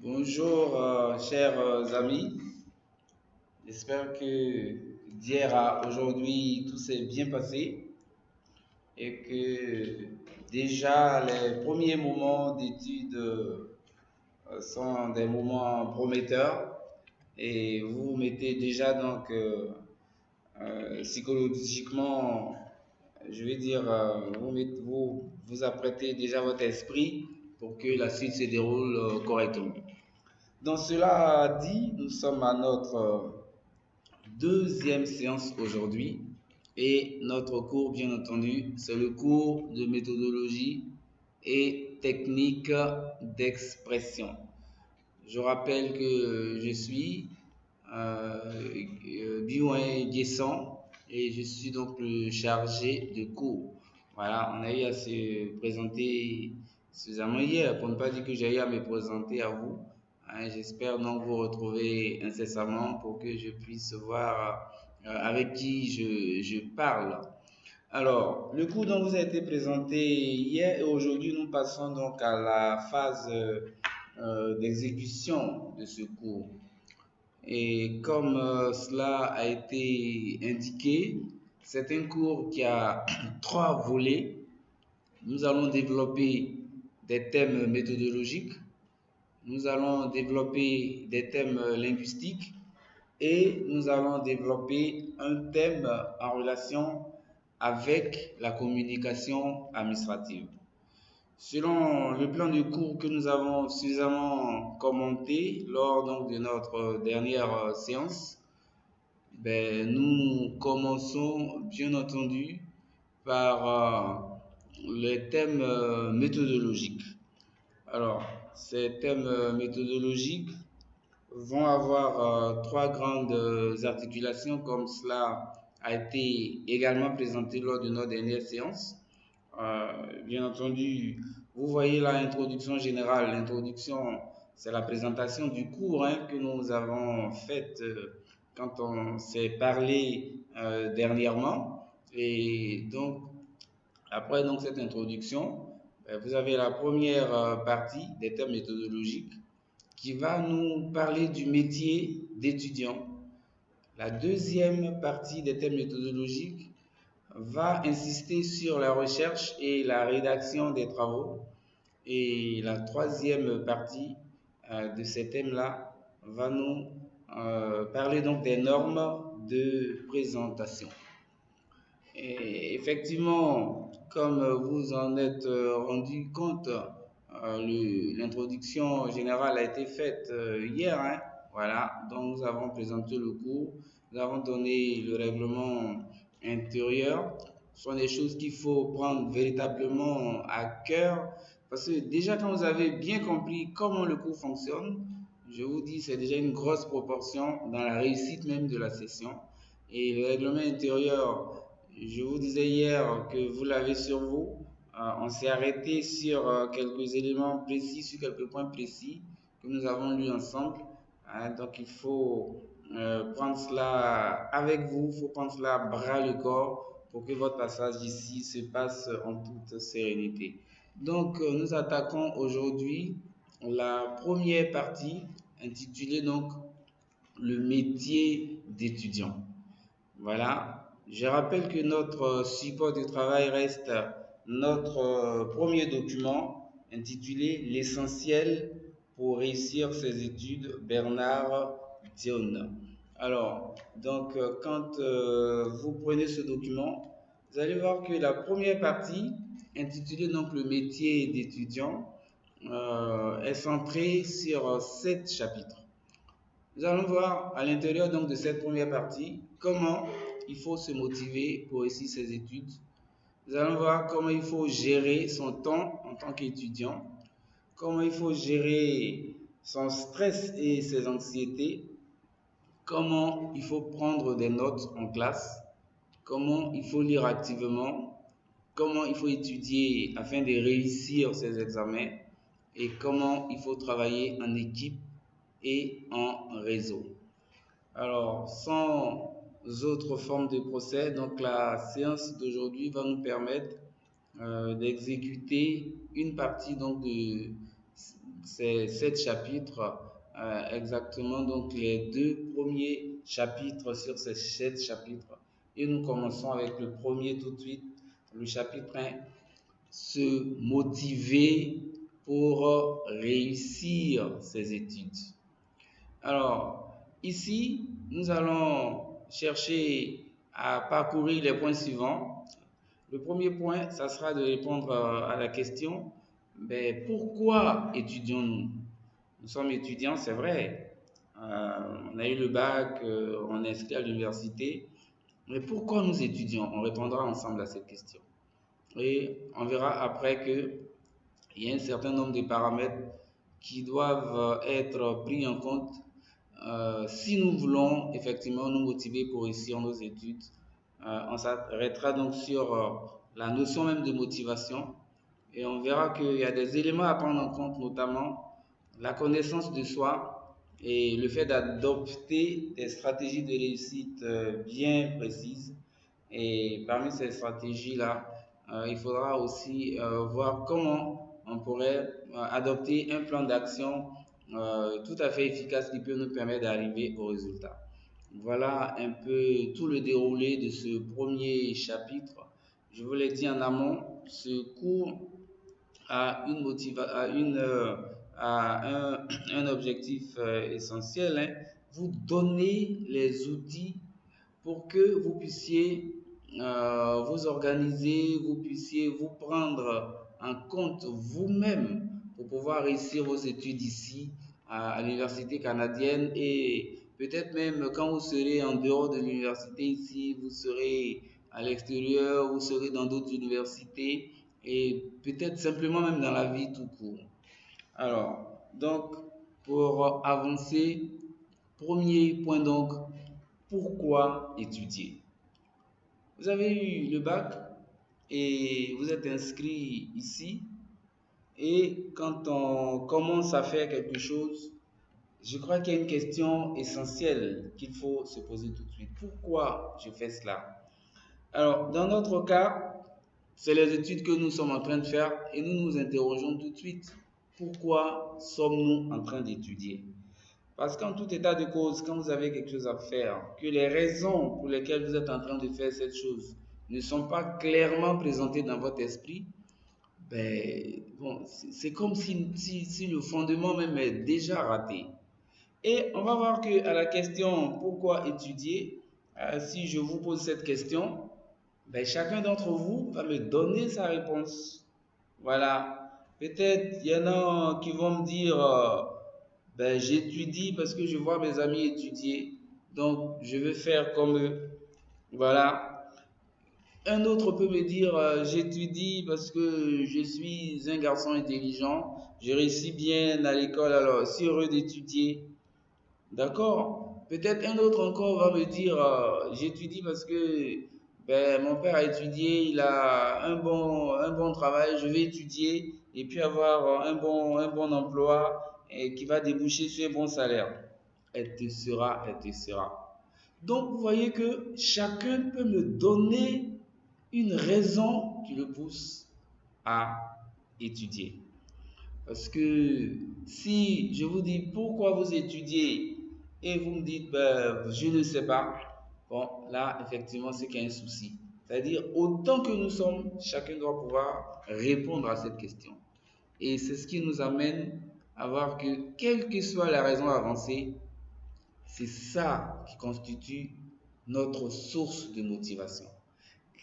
Bonjour, chers amis. J'espère que d'hier à aujourd'hui, tout s'est bien passé et que déjà les premiers moments d'études sont des moments prometteurs et vous vous mettez déjà psychologiquement, je vais dire, vous apprêtez déjà votre esprit pour que la suite se déroule correctement. Donc cela dit, nous sommes à notre deuxième séance aujourd'hui et notre cours, bien entendu, c'est le cours de méthodologie et technique d'expression. Je rappelle que je suis Bioin Guesson et je suis donc le chargé de cours. Voilà, on a eu à se présenter suffisamment hier pour ne pas dire que j'ai eu à me présenter à vous. Hein, j'espère donc vous retrouver incessamment pour que je puisse voir avec qui je parle. Alors, le cours dont vous a été présenté hier et aujourd'hui, nous passons donc à la phase d'exécution de ce cours. Et comme cela a été indiqué, c'est un cours qui a trois volets. Nous allons développer des thèmes méthodologiques, nous allons développer des thèmes linguistiques et nous allons développer un thème en relation avec la communication administrative. Selon le plan de cours que nous avons suffisamment commenté lors donc, de notre dernière séance, nous commençons bien entendu par les thèmes méthodologiques. Alors, ces thèmes méthodologiques vont avoir trois grandes articulations comme cela a été également présenté lors de notre dernière séance. Bien entendu, vous voyez là l'introduction générale. L'introduction, c'est la présentation du cours que nous avons fait quand on s'est parlé dernièrement. Et donc, après donc, cette introduction, vous avez la première partie des thèmes méthodologiques qui va nous parler du métier d'étudiant. La deuxième partie des thèmes méthodologiques va insister sur la recherche et la rédaction des travaux. Et la troisième partie de ces thèmes-là va nous parler donc des normes de présentation. Et effectivement, comme vous en êtes rendu compte, l'introduction générale a été faite hier. Voilà, donc nous avons présenté le cours, nous avons donné le règlement intérieur. Ce sont des choses qu'il faut prendre véritablement à cœur parce que déjà quand vous avez bien compris comment le cours fonctionne, je vous dis c'est déjà une grosse proportion dans la réussite même de la session. Et le règlement intérieur, je vous disais hier que vous l'avez sur vous. On s'est arrêté sur quelques éléments précis, sur quelques points précis que nous avons lus ensemble. Donc il faut prendre cela avec vous, il faut prendre cela à bras le corps pour que votre passage ici se passe en toute sérénité. Donc nous attaquons aujourd'hui la première partie intitulée donc le métier d'étudiant. Voilà. Je rappelle que notre support de travail reste notre premier document intitulé L'essentiel pour réussir ses études, Bernard Dion. Alors, donc, quand vous prenez ce document, vous allez voir que la première partie, intitulée donc le métier d'étudiant, est centrée sur 7 chapitres. Nous allons voir à l'intérieur donc de cette première partie comment il faut se motiver pour réussir ses études. Nous allons voir comment il faut gérer son temps en tant qu'étudiant, comment il faut gérer son stress et ses anxiétés, comment il faut prendre des notes en classe, comment il faut lire activement, comment il faut étudier afin de réussir ses examens et comment il faut travailler en équipe et en réseau. Alors, sans autre forme de procès, donc la séance d'aujourd'hui va nous permettre d'exécuter une partie donc c'est 7 chapitres, exactement, donc les 2 premiers chapitres sur ces 7 chapitres. Et nous commençons avec le premier tout de suite, le chapitre 1, se motiver pour réussir ses études. Alors, ici, nous allons chercher à parcourir les points suivants. Le premier point, ça sera de répondre à la question, mais pourquoi étudions-nous? Nous sommes étudiants, c'est vrai. On a eu le bac, on est inscrit à l'université. Mais pourquoi nous étudions? On répondra ensemble à cette question. Et on verra après qu'il y a un certain nombre de paramètres qui doivent être pris en compte si nous voulons effectivement nous motiver pour réussir nos études. On s'arrêtera donc sur la notion même de motivation et on verra qu'il y a des éléments à prendre en compte, notamment la connaissance de soi et le fait d'adopter des stratégies de réussite bien précises. Et parmi ces stratégies-là, il faudra aussi voir comment on pourrait adopter un plan d'action tout à fait efficace qui peut nous permettre d'arriver au résultat. Voilà un peu tout le déroulé de ce premier chapitre. Je vous l'ai dit en amont, ce cours a un objectif essentiel, hein, vous donner les outils pour que vous puissiez vous organiser, vous puissiez vous prendre en compte vous-même pour pouvoir réussir vos études ici à l'université canadienne et peut-être même quand vous serez en dehors de l'université ici, vous serez à l'extérieur, vous serez dans d'autres universités et peut-être simplement même dans la vie tout court. Alors, donc, pour avancer, premier point donc, pourquoi étudier? Vous avez eu le bac et vous êtes inscrit ici et quand on commence à faire quelque chose, je crois qu'il y a une question essentielle qu'il faut se poser tout de suite. Pourquoi je fais cela? Alors, dans notre cas, c'est les études que nous sommes en train de faire et nous nous interrogeons tout de suite. Pourquoi sommes-nous en train d'étudier? Parce qu'en tout état de cause, quand vous avez quelque chose à faire, que les raisons pour lesquelles vous êtes en train de faire cette chose ne sont pas clairement présentées dans votre esprit, ben, bon, c'est comme si le fondement même est déjà raté. Et on va voir que à la question pourquoi étudier, si je vous pose cette question, ben, chacun d'entre vous va me donner sa réponse. Voilà. Peut-être il y en a qui vont me dire ben, j'étudie parce que je vois mes amis étudier, donc je vais faire comme eux. Voilà. Un autre peut me dire j'étudie parce que je suis un garçon intelligent, je réussis bien à l'école, alors si heureux d'étudier. D'accord? Peut-être un autre encore va me dire j'étudie parce que ben, mon père a étudié, il a un bon travail, je vais étudier et puis avoir un bon emploi et qui va déboucher sur un bon salaire. Elle te sera. Donc, vous voyez que chacun peut me donner une raison qui le pousse à étudier. Parce que si je vous dis pourquoi vous étudiez et vous me dites ben, je ne sais pas, bon là effectivement c'est qu'il y a un souci. C'est-à-dire autant que nous sommes, chacun doit pouvoir répondre à cette question. Et c'est ce qui nous amène à voir que quelle que soit la raison avancée, c'est ça qui constitue notre source de motivation.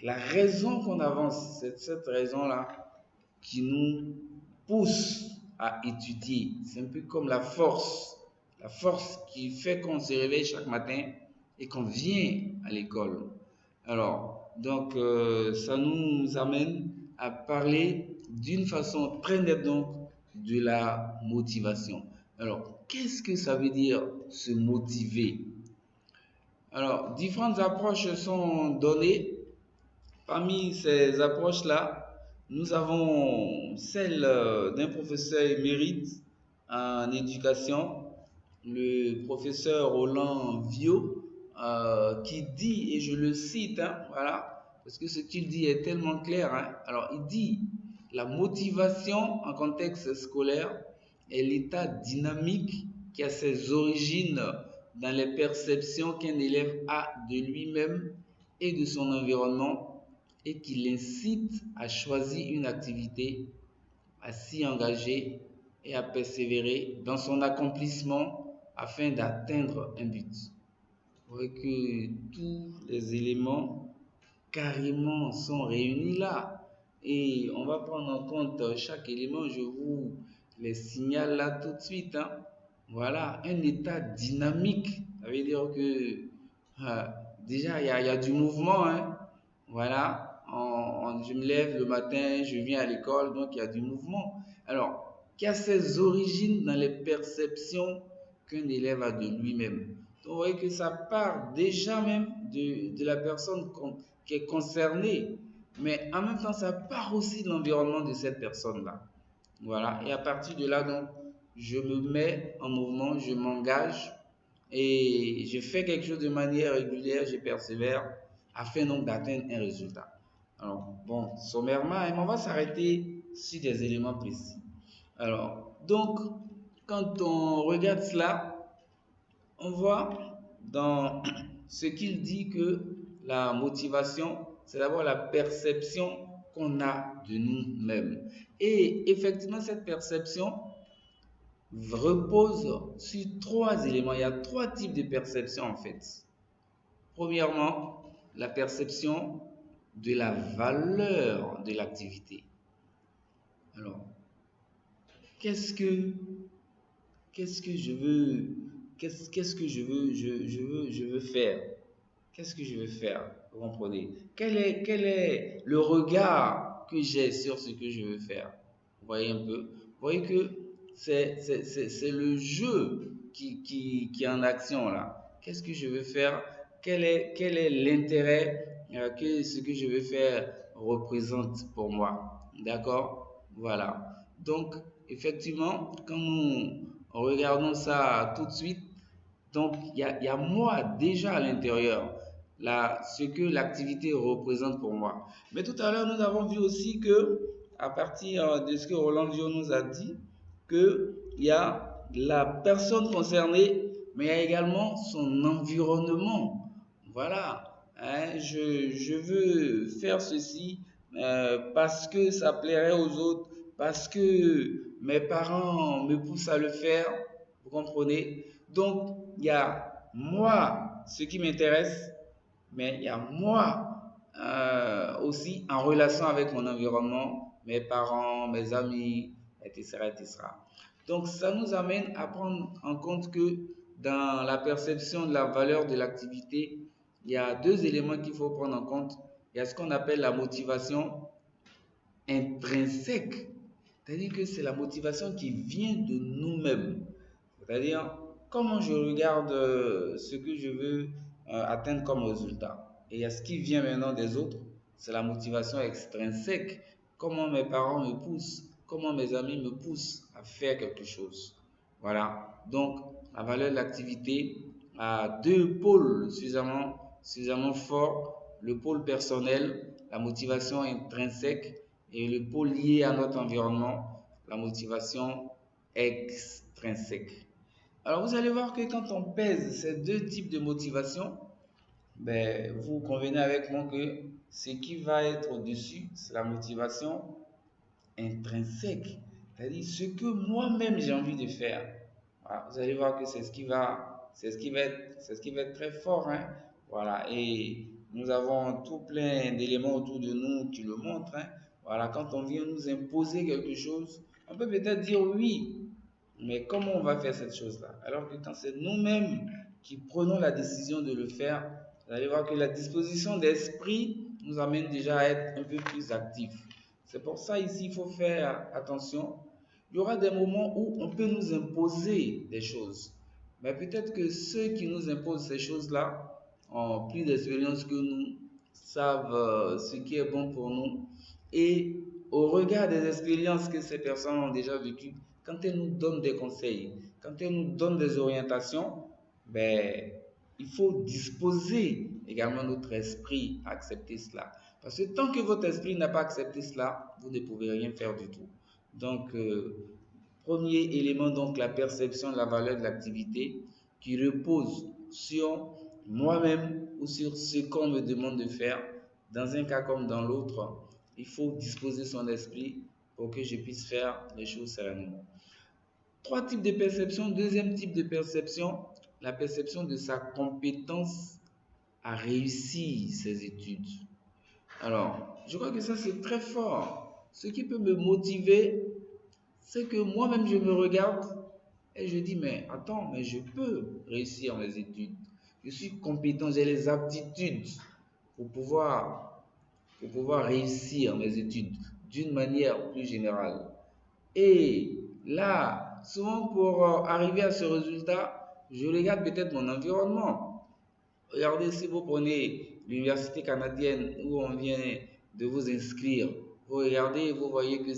La raison qu'on avance, c'est cette raison-là qui nous pousse à étudier. C'est un peu comme la force qui fait qu'on se réveille chaque matin et qu'on vient à l'école. Alors, donc, ça nous amène à parler d'une façon très nette donc de la motivation. Alors, qu'est-ce que ça veut dire se motiver? Alors, différentes approches sont données. Parmi ces approches-là, nous avons celle d'un professeur émérite en éducation, le professeur Roland Viau, qui dit, et je le cite, hein, voilà, parce que ce qu'il dit est tellement clair, hein. Alors, il dit, la motivation en contexte scolaire est l'état dynamique qui a ses origines dans les perceptions qu'un élève a de lui-même et de son environnement et qui l'incite à choisir une activité, à s'y engager et à persévérer dans son accomplissement afin d'atteindre un but. Vous voyez que tous les éléments carrément sont réunis là. Et on va prendre en compte chaque élément, je vous les signale là tout de suite, hein. Voilà, un état dynamique. Ça veut dire que euh, déjà, il y a du mouvement, hein. Voilà, je me lève le matin, je viens à l'école, donc il y a du mouvement. Alors, qui a ses origines dans les perceptions qu'un élève a de lui-même. Donc, vous voyez que ça part déjà même de la personne qui est concernée, mais en même temps, ça part aussi de l'environnement de cette personne-là. Voilà, et à partir de là, donc, je me mets en mouvement, je m'engage et je fais quelque chose de manière régulière, je persévère afin donc d'atteindre un résultat. Alors, bon, sommairement, on va s'arrêter sur des éléments précis. Alors, donc, quand on regarde cela, on voit dans ce qu'il dit que la motivation, c'est d'abord la perception qu'on a de nous-mêmes. Et effectivement, cette perception repose sur trois éléments. Il y a trois types de perception en fait. Premièrement, la perception de la valeur de l'activité. Alors, qu'est-ce que qu'est-ce que je veux qu'est-ce que je veux faire? Qu'est-ce que je veux faire? Vous comprenez? Quel est le regard que j'ai sur ce que je veux faire? Vous voyez un peu? Vous voyez que c'est le jeu qui est en action là. Qu'est-ce que je veux faire? Quel est l'intérêt que ce que je veux faire représente pour moi? D'accord? Voilà. Donc, effectivement, quand nous regardons ça tout de suite, donc il y a moi déjà à l'intérieur, là, ce que l'activité représente pour moi. Mais tout à l'heure, nous avons vu aussi que, à partir de ce que Roland Dio nous a dit, qu'il y a la personne concernée, mais il y a également son environnement. Voilà, hein, je veux faire ceci parce que ça plairait aux autres, parce que mes parents me poussent à le faire, vous comprenez? Donc, il y a moi, ce qui m'intéresse, mais il y a moi aussi en relation avec mon environnement, mes parents, mes amis, etc., etc. Donc, ça nous amène à prendre en compte que dans la perception de la valeur de l'activité, il y a deux éléments qu'il faut prendre en compte. Il y a ce qu'on appelle la motivation intrinsèque, c'est-à-dire que c'est la motivation qui vient de nous-mêmes. C'est-à-dire, comment je regarde ce que je veux atteindre comme résultat. Et il y a ce qui vient maintenant des autres, c'est la motivation extrinsèque. Comment mes parents me poussent, comment mes amis me poussent à faire quelque chose. Voilà. Donc, la valeur de l'activité a deux pôles suffisamment forts. Le pôle personnel, la motivation intrinsèque, et le pôle lié à notre environnement, la motivation extrinsèque. Alors, vous allez voir que quand on pèse ces deux types de motivation, ben, vous convenez avec moi que ce qui va être au-dessus, c'est la motivation intrinsèque, c'est-à-dire ce que moi-même j'ai envie de faire. Voilà, vous allez voir que c'est ce qui va être très fort, hein. Voilà, et nous avons tout plein d'éléments autour de nous qui le montrent, hein. Voilà, quand on vient nous imposer quelque chose, on peut peut-être dire oui, mais comment on va faire cette chose-là? Alors que quand c'est nous-mêmes qui prenons la décision de le faire, vous allez voir que la disposition d'esprit nous amène déjà à être un peu plus actifs. C'est pour ça ici, il faut faire attention. Il y aura des moments où on peut nous imposer des choses. Mais peut-être que ceux qui nous imposent ces choses-là ont plus d'expérience que nous, savent ce qui est bon pour nous. Et au regard des expériences que ces personnes ont déjà vécues, quand elles nous donnent des conseils, quand elles nous donnent des orientations, ben, il faut disposer également notre esprit à accepter cela. Parce que tant que votre esprit n'a pas accepté cela, vous ne pouvez rien faire du tout. Donc, Premier élément, donc la perception de la valeur de l'activité qui repose sur moi-même ou sur ce qu'on me demande de faire. Dans un cas comme dans l'autre, il faut disposer son esprit pour que je puisse faire les choses sereinement. Trois types de perception. Deuxième type de perception, la perception de sa compétence à réussir ses études. Alors, je crois que ça c'est très fort. Ce qui peut me motiver, c'est que moi-même je me regarde et je dis, mais attends, mais je peux réussir mes études. Je suis compétent, j'ai les aptitudes pour pouvoir, pour pouvoir réussir mes études d'une manière plus générale. Et là, souvent pour arriver à ce résultat, je regarde peut-être mon environnement. Regardez, si vous prenez l'université canadienne où on vient de vous inscrire, vous regardez, vous voyez que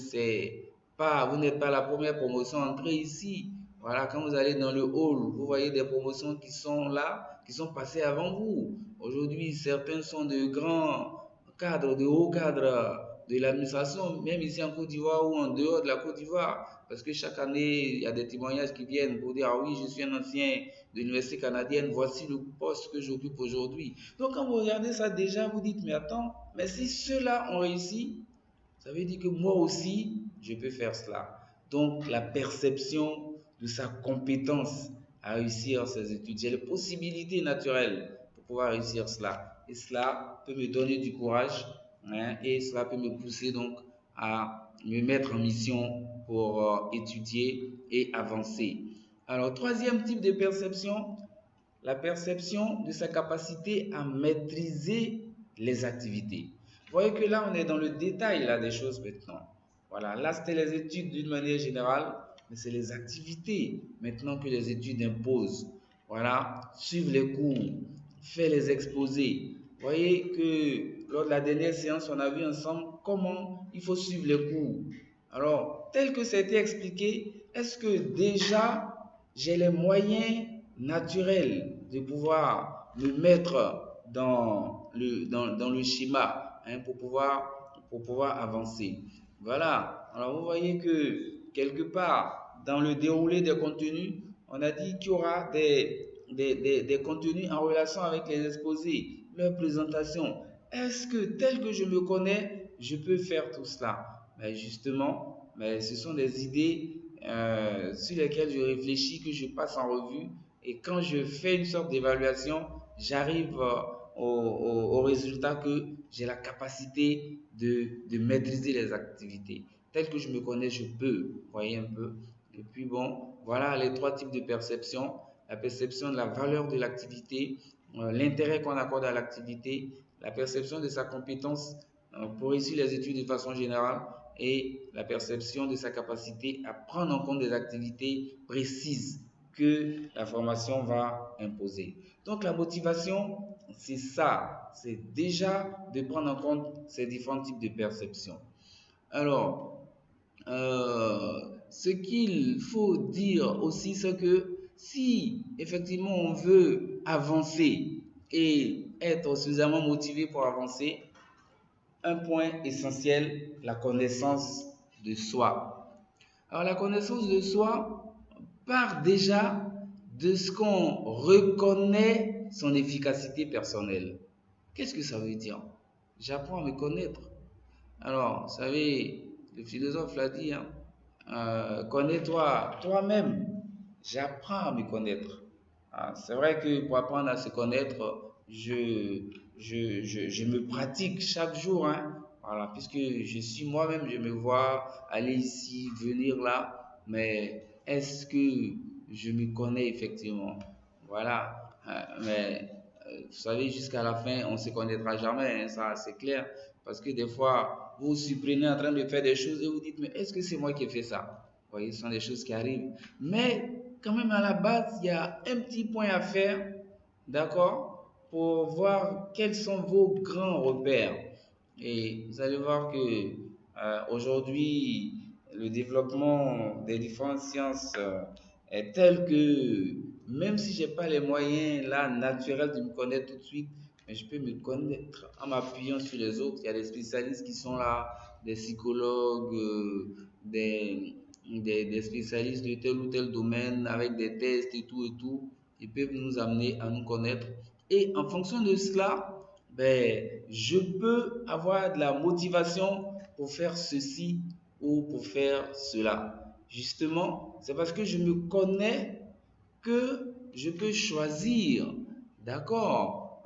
vous n'êtes pas la première promotion entrée ici. Voilà, quand vous allez dans le hall, vous voyez des promotions qui sont là, qui sont passées avant vous. Aujourd'hui, certains sont de grands cadres, de hauts cadres de l'administration, même ici en Côte d'Ivoire ou en dehors de la Côte d'Ivoire. Parce que chaque année, il y a des témoignages qui viennent pour dire, ah oui, je suis un ancien de l'université canadienne, voici le poste que j'occupe aujourd'hui. Donc quand vous regardez ça déjà, vous dites, mais attends, mais si ceux-là ont réussi, ça veut dire que moi aussi, je peux faire cela. Donc la perception de sa compétence à réussir ses études, j'ai les possibilités naturelles pour pouvoir réussir cela. Et cela peut me donner du courage, hein, et cela peut me pousser donc à me mettre en mission pour étudier et avancer. Alors, troisième type de perception, la perception de sa capacité à maîtriser les activités. Vous voyez que là, on est dans le détail là, des choses maintenant. Voilà, là, c'était les études d'une manière générale, mais c'est les activités maintenant que les études imposent. Voilà, suivre les cours, faire les exposés. Vous voyez que lors de la dernière séance, on a vu ensemble comment il faut suivre les cours. Alors, tel que c'était expliqué, est-ce que déjà j'ai les moyens naturels de pouvoir me mettre dans le schéma, hein, pour pouvoir avancer? Voilà. Alors, vous voyez que quelque part, dans le déroulé des contenus, on a dit qu'il y aura des contenus en relation avec les exposés, leur présentation. Est-ce que tel que je me connais, je peux faire tout cela? Mais justement, mais ce sont des idées sur lesquelles je réfléchis, que je passe en revue. Et quand je fais une sorte d'évaluation, j'arrive au résultat que j'ai la capacité de maîtriser les activités. Tel que je me connais, je peux, vous voyez un peu. Et puis bon, voilà les trois types de perception. La perception de la valeur de l'activité, l'intérêt qu'on accorde à l'activité, la perception de sa compétence pour réussir les études de façon générale et la perception de sa capacité à prendre en compte des activités précises que la formation va imposer. Donc la motivation, c'est ça, c'est déjà de prendre en compte ces différents types de perceptions. Alors, ce qu'il faut dire aussi, c'est que si effectivement on veut avancer et être suffisamment motivé pour avancer, un point essentiel, la connaissance de soi. Alors la connaissance de soi part déjà de ce qu'on reconnaît son efficacité personnelle. Qu'est-ce que ça veut dire? J'apprends à me connaître. Alors, vous savez, le philosophe l'a dit, hein, connais-toi toi-même. J'apprends à me connaître. Ah, c'est vrai que pour apprendre à se connaître, je me pratique chaque jour, hein. Voilà, puisque je suis moi-même, je me vois aller ici, venir là, mais est-ce que je me connais effectivement? Voilà. Mais vous savez, jusqu'à la fin, on ne se connaîtra jamais, hein, ça c'est clair. Parce que des fois, vous vous surprenez en train de faire des choses et vous dites, mais est-ce que c'est moi qui ai fait ça? Vous voyez, ce sont des choses qui arrivent. Mais quand même, à la base, il y a un petit point à faire, d'accord, pour voir quels sont vos grands repères. Et vous allez voir que aujourd'hui, le développement des différentes sciences est tel que même si je n'ai pas les moyens là naturels de me connaître tout de suite, mais je peux me connaître en m'appuyant sur les autres. Il y a des spécialistes qui sont là, des psychologues, des spécialistes de tel ou tel domaine avec des tests et tout. Ils peuvent nous amener à nous connaître. Et en fonction de cela, ben, je peux avoir de la motivation pour faire ceci ou pour faire cela. Justement, c'est parce que je me connais que je peux choisir, d'accord,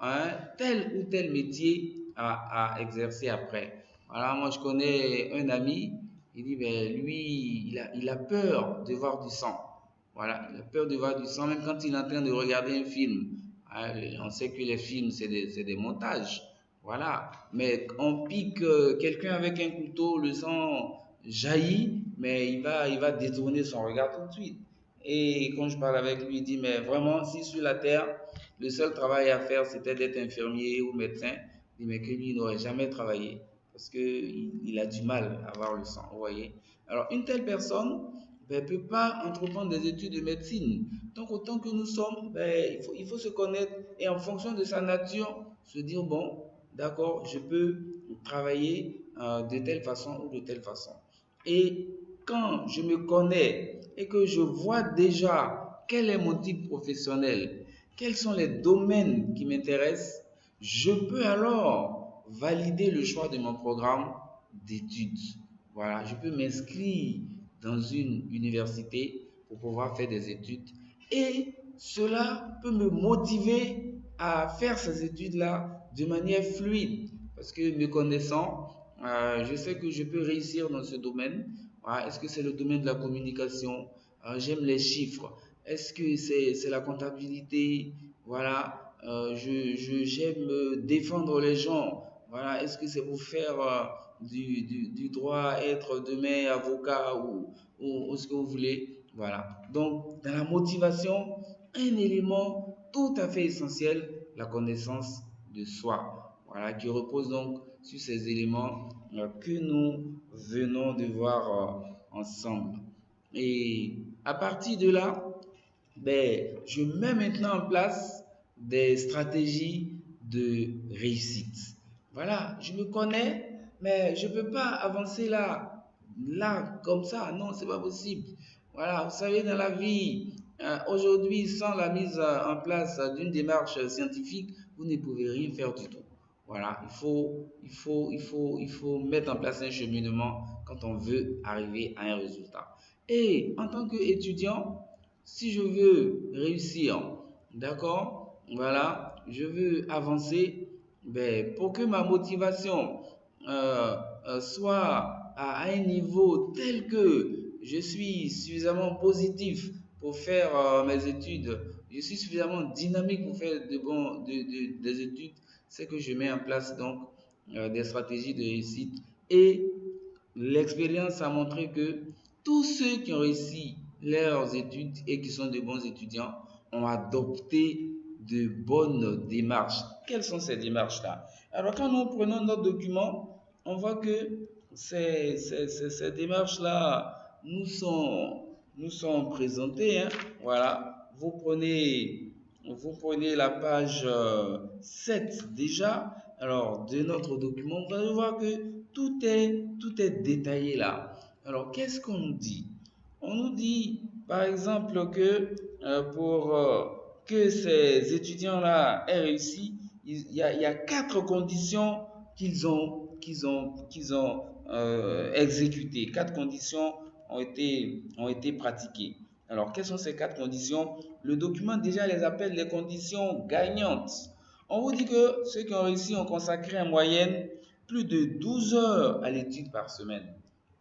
tel ou tel métier à exercer après. Voilà, moi je connais un ami, il dit, ben, lui, il a peur de voir du sang. Voilà, il a peur de voir du sang, même quand il est en train de regarder un film. Hein, on sait que les films, c'est des montages. Voilà, mais on pique quelqu'un avec un couteau, le sang jaillit, mais il va détourner son regard tout de suite. Et quand je parle avec lui, il dit, mais vraiment, si sur la terre, le seul travail à faire, c'était d'être infirmier ou médecin, il dit, mais que lui, il n'aurait jamais travaillé parce qu'il a du mal à voir le sang, vous voyez. Alors, une telle personne ne peut pas entreprendre des études de médecine. Donc, autant que nous sommes, ben, il faut se connaître et en fonction de sa nature, se dire, bon, d'accord, je peux travailler de telle façon ou de telle façon. Et quand je me connais et que je vois déjà quel est mon type professionnel, quels sont les domaines qui m'intéressent, je peux alors valider le choix de mon programme d'études. Voilà, je peux m'inscrire dans une université pour pouvoir faire des études et cela peut me motiver à faire ces études-là de manière fluide parce que me connaissant, je sais que je peux réussir dans ce domaine. Voilà. Est-ce que c'est le domaine de la communication? J'aime les chiffres. Est-ce que c'est la comptabilité? Voilà. J'aime défendre les gens. Voilà. Est-ce que c'est pour faire du droit, être demain avocat ou ce que vous voulez? Voilà. Donc, dans la motivation, un élément tout à fait essentiel, la connaissance de soi. Voilà, qui repose donc sur ces éléments que nous venons de voir ensemble. Et à partir de là, ben, je mets maintenant en place des stratégies de réussite. Voilà, je me connais, mais je ne peux pas avancer là, comme ça. Non, c'est pas possible. Voilà, vous savez, dans la vie, aujourd'hui, sans la mise en place d'une démarche scientifique, vous ne pouvez rien faire du tout. Voilà, il faut mettre en place un cheminement quand on veut arriver à un résultat. Et en tant qu'étudiant, si je veux réussir, d'accord, voilà, je veux avancer, ben, pour que ma motivation soit à un niveau tel que je suis suffisamment positif pour faire mes études, je suis suffisamment dynamique pour faire des études, c'est que je mets en place donc des stratégies de réussite et l'expérience a montré que tous ceux qui ont réussi leurs études et qui sont de bons étudiants ont adopté de bonnes démarches. Quelles sont ces démarches-là? Alors, quand nous prenons notre document, on voit que ces démarches-là nous sont présentées, hein. Voilà, vous prenez la page 7 déjà. Alors, de notre document, vous allez voir que tout est détaillé là. Alors, qu'est-ce qu'on nous dit? On nous dit, par exemple, que pour que ces étudiants-là aient réussi, il y a quatre conditions qu'ils ont exécutées. Quatre conditions ont été pratiquées. Alors, quelles sont ces quatre conditions? Le document déjà les appelle les conditions gagnantes. On vous dit que ceux qui ont réussi ont consacré en moyenne plus de 12 heures à l'étude par semaine.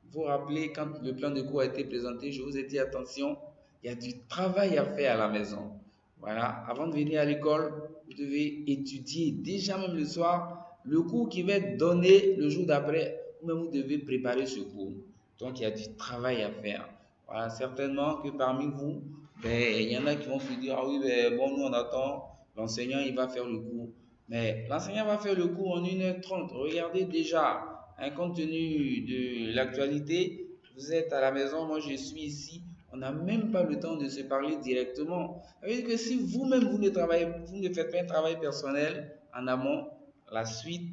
Vous vous rappelez, quand le plan de cours a été présenté, je vous ai dit attention, il y a du travail à faire à la maison. Voilà, avant de venir à l'école, vous devez étudier déjà même le soir le cours qui va être donné le jour d'après, ou même vous devez préparer ce cours. Donc, il y a du travail à faire. Voilà, certainement que parmi vous, ben, il y en a qui vont se dire, ah oui, ben, bon, nous on attend, l'enseignant il va faire le cours. Mais l'enseignant va faire le cours en 1h30. Regardez déjà, compte tenu de l'actualité, vous êtes à la maison, moi je suis ici. On n'a même pas le temps de se parler directement. Ça veut dire que si vous-même vous ne faites pas un travail personnel en amont, la suite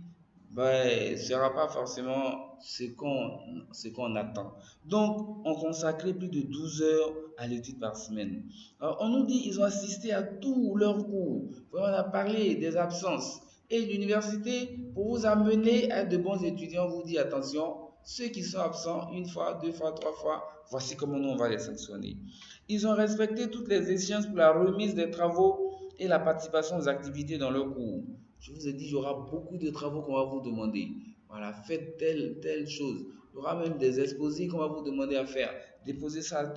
ben, ce sera pas forcément ce qu'on attend. Donc, on consacrait plus de 12 heures à l'étude par semaine. Alors, on nous dit qu'ils ont assisté à tous leurs cours. On a parlé des absences. Et l'université, pour vous amener à être de bons étudiants, vous dit attention, ceux qui sont absents une fois, deux fois, trois fois, voici comment nous on va les sanctionner. Ils ont respecté toutes les échéances pour la remise des travaux et la participation aux activités dans leurs cours. Je vous ai dit, il y aura beaucoup de travaux qu'on va vous demander. Voilà, faites telle chose. Il y aura même des exposés qu'on va vous demander à faire. Déposez ça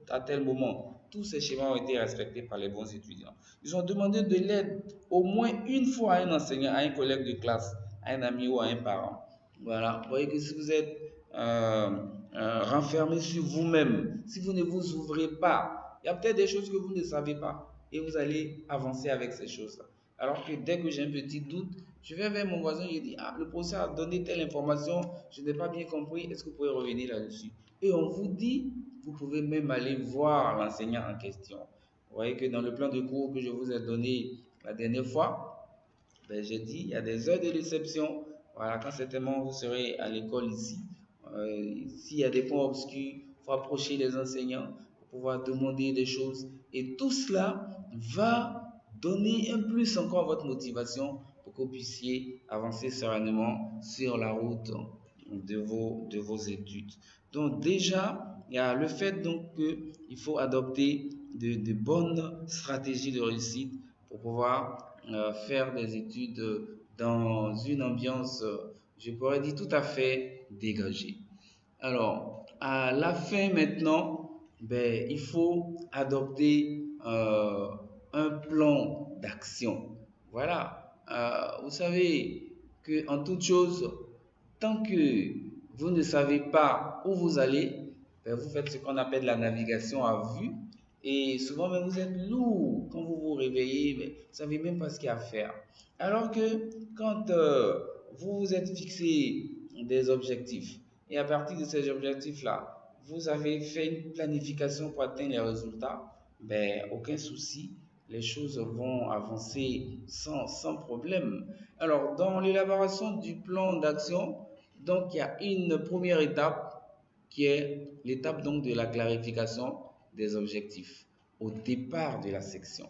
à tel moment. Tous ces schémas ont été respectés par les bons étudiants. Ils ont demandé de l'aide au moins une fois à un enseignant, à un collègue de classe, à un ami ou à un parent. Voilà, vous voyez que si vous êtes renfermé sur vous-même, si vous ne vous ouvrez pas, il y a peut-être des choses que vous ne savez pas et vous allez avancer avec ces choses-là. Alors que dès que j'ai un petit doute, je vais vers mon voisin, je dis, ah, le professeur a donné telle information, je n'ai pas bien compris, est-ce que vous pouvez revenir là-dessus? Et on vous dit, vous pouvez même aller voir l'enseignant en question. Vous voyez que dans le plan de cours que je vous ai donné la dernière fois, ben, j'ai dit, il y a des heures de réception. Voilà, quand certainement vous serez à l'école ici, s'il y a des points obscurs, il faut approcher les enseignants pour pouvoir demander des choses. Et tout cela va donner un plus encore à votre motivation pour que vous puissiez avancer sereinement sur la route de vos études. Donc déjà, il y a le fait donc qu'il faut adopter de bonnes stratégies de réussite pour pouvoir faire des études dans une ambiance, je pourrais dire, tout à fait dégagée. Alors, à la fin maintenant, ben, il faut adopter un plan d'action. Voilà. Vous savez qu'en toute chose, tant que vous ne savez pas où vous allez, ben, vous faites ce qu'on appelle la navigation à vue. Et souvent, même, vous êtes lourd quand vous vous réveillez, ben, vous ne savez même pas ce qu'il y a à faire. Alors que quand vous vous êtes fixé des objectifs, et à partir de ces objectifs-là, vous avez fait une planification pour atteindre les résultats, ben, aucun souci, les choses vont avancer sans problème. Alors, dans l'élaboration du plan d'action, donc il y a une première étape qui est l'étape donc de la clarification des objectifs au départ de la section.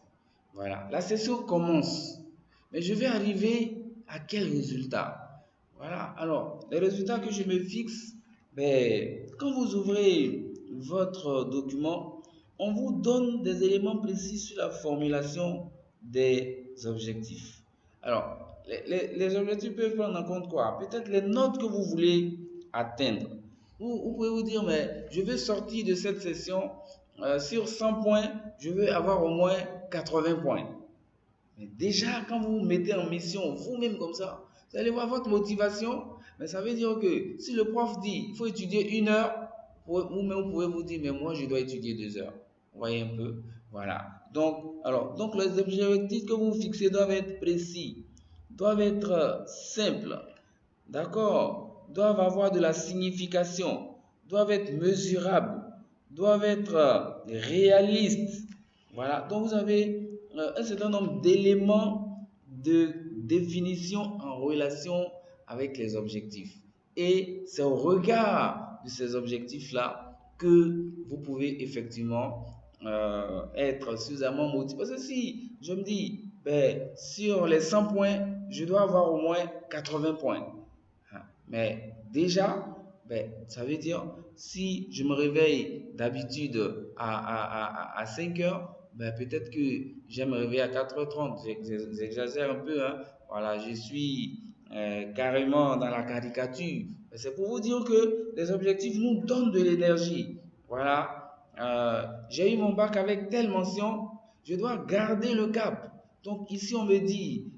Voilà, la session commence, mais je vais arriver à quel résultat? Voilà, alors les résultats que je me fixe, ben, quand vous ouvrez votre document, on vous donne des éléments précis sur la formulation des objectifs. Alors, les objectifs peuvent prendre en compte quoi? Peut-être les notes que vous voulez atteindre. Vous pouvez vous dire, mais je veux sortir de cette session sur 100 points, je veux avoir au moins 80 points. Mais déjà, quand vous vous mettez en mission vous-même comme ça, vous allez voir votre motivation. Mais ça veut dire que si le prof dit il faut étudier 1 heure, vous-même vous pouvez vous dire, mais moi je dois étudier 2 heures. Vous voyez un peu? Voilà. Donc les objectifs que vous fixez doivent être précis, doivent être simples, d'accord? Doivent avoir de la signification, doivent être mesurables, doivent être réalistes. Voilà. Donc vous avez un certain nombre d'éléments de définition en relation avec les objectifs. Et c'est au regard de ces objectifs-là que vous pouvez effectivement être suffisamment motivé. Parce que si je me dis, ben, sur les 100 points, je dois avoir au moins 80 points. Mais déjà, ben, ça veut dire, si je me réveille d'habitude à 5 heures, ben, peut-être que je vais me réveiller à 4h30. J'exagère un peu, hein. Voilà, je suis carrément dans la caricature. C'est pour vous dire que les objectifs nous donnent de l'énergie. Voilà, j'ai eu mon bac avec telle mention, je dois garder le cap. Donc ici, on me dit,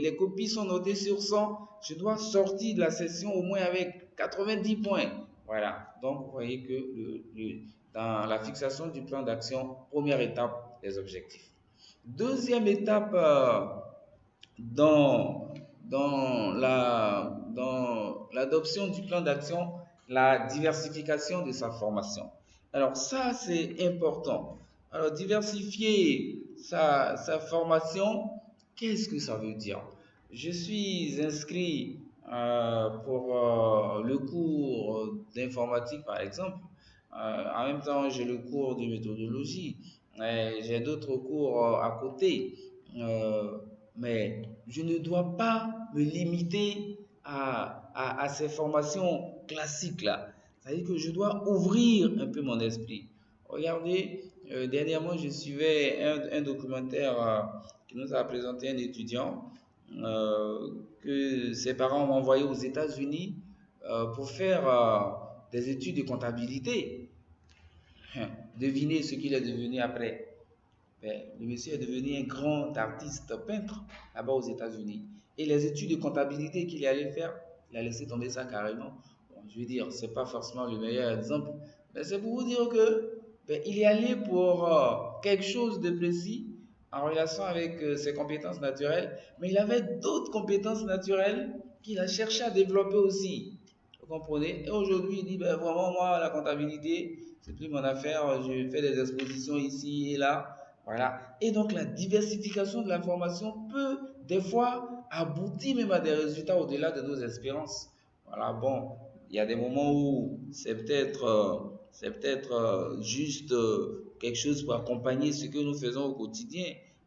les copies sont notées sur 100, je dois sortir de la session au moins avec 90 points. Voilà, donc vous voyez que dans la fixation du plan d'action, première étape, les objectifs. Deuxième étape dans, dans l'adoption du plan d'action, la diversification de sa formation. Alors ça, c'est important. Alors diversifier sa formation, qu'est-ce que ça veut dire? Je suis inscrit pour le cours d'informatique, par exemple. En même temps, j'ai le cours de méthodologie. J'ai d'autres cours à côté. Euh, mais je ne dois pas me limiter à ces formations classiques-là. C'est-à-dire que je dois ouvrir un peu mon esprit. Regardez, dernièrement, je suivais un documentaire qui nous a présenté un étudiant que ses parents m'ont envoyé aux États-Unis pour faire des études de comptabilité. Devinez ce qu'il est devenu après. Ben, le monsieur est devenu un grand artiste peintre là-bas aux États-Unis. Et les études de comptabilité qu'il allait faire, il a laissé tomber ça carrément. Bon, je veux dire, c'est pas forcément le meilleur exemple, mais c'est pour vous dire que ben, il est allé pour quelque chose de précis en relation avec ses compétences naturelles, mais il avait d'autres compétences naturelles qu'il a cherché à développer aussi. Vous comprenez? Et aujourd'hui, il dit, ben, vraiment, moi, la comptabilité, c'est plus mon affaire. Je fais des expositions ici et là. Voilà. Et donc, la diversification de l'information peut, des fois, aboutir même à des résultats au-delà de nos espérances. Voilà. Bon, il y a des moments où c'est peut-être juste quelque chose pour accompagner ce que nous faisons au quotidien.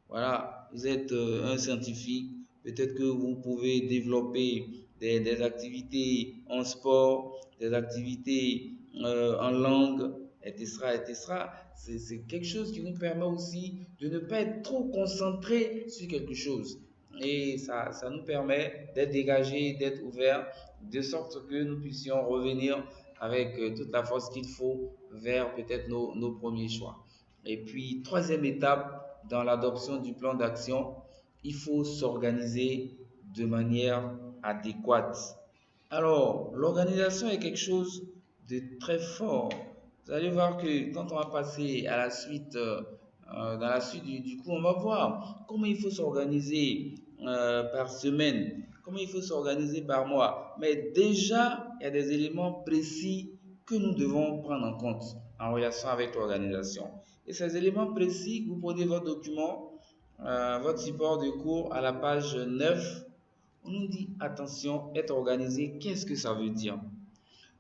Voilà. Vous êtes un scientifique. Peut-être que vous pouvez développer des activités en sport, des activités en langue, etc., etc. C'est quelque chose qui nous permet aussi de ne pas être trop concentré sur quelque chose. Et ça nous permet d'être dégagé, d'être ouvert, de sorte que nous puissions revenir avec toute la force qu'il faut vers peut-être nos premiers choix. Et puis, troisième étape dans l'adoption du plan d'action, il faut s'organiser de manière adéquate. Alors, l'organisation est quelque chose de très fort. Vous allez voir que quand on va passer à la suite, dans la suite du cours, on va voir comment il faut s'organiser par semaine, comment il faut s'organiser par mois. Mais déjà, il y a des éléments précis que nous devons prendre en compte en relation avec l'organisation. Et ces éléments précis, vous prenez votre document, votre support de cours à la page 9. On nous dit attention, être organisé, qu'est-ce que ça veut dire?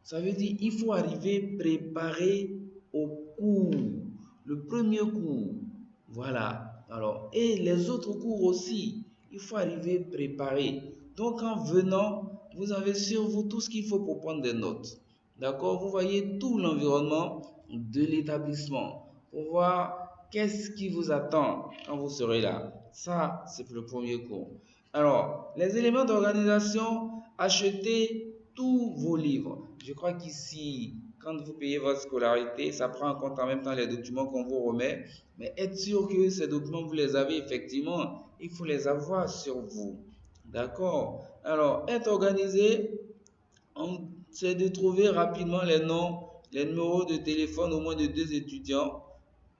Ça veut dire il faut arriver préparé au cours, le premier cours. Voilà. Alors, et les autres cours aussi, il faut arriver préparé. Donc, en venant, vous avez sur vous tout ce qu'il faut pour prendre des notes. D'accord? Vous voyez tout l'environnement de l'établissement pour voir qu'est-ce qui vous attend quand vous serez là. Ça, c'est pour le premier cours. Alors, les éléments d'organisation, achetez tous vos livres. Je crois qu'ici, quand vous payez votre scolarité, ça prend en compte en même temps les documents qu'on vous remet. Mais être sûr que ces documents, vous les avez effectivement, il faut les avoir sur vous. D'accord? Alors, être organisé, c'est de trouver rapidement les noms, les numéros de téléphone au moins de deux étudiants